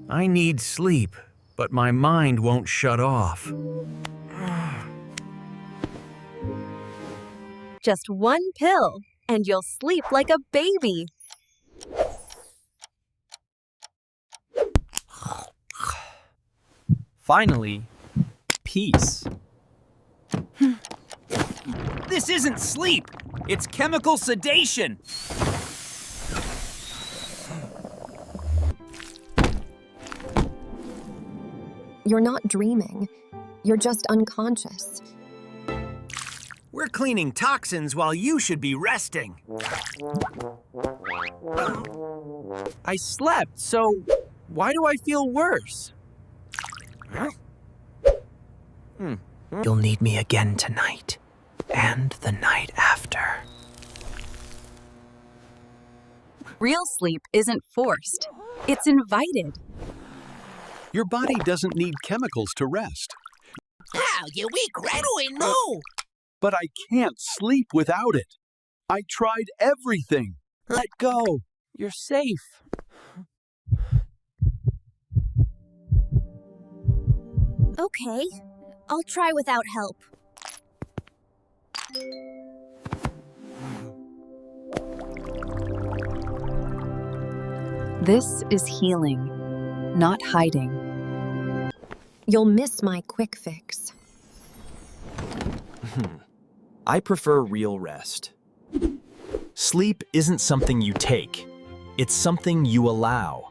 I need sleep, but my mind won't shut off. Just one pill, and you'll sleep like a baby. Finally, peace. This isn't sleep. It's chemical sedation. You're not dreaming. You're just unconscious. We're cleaning toxins while you should be resting. I slept, so why do I feel worse? You'll need me again tonight, and the night after. Real sleep isn't forced. It's invited. Your body doesn't need chemicals to rest. How you weak Redwing, no! But I can't sleep without it. I tried everything. Let go. You're safe. Okay, I'll try without help. This is healing, not hiding. You'll miss my quick fix. I prefer real rest. Sleep isn't something you take. It's something you allow.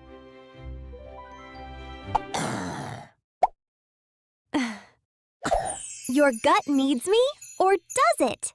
Your gut needs me, or does it?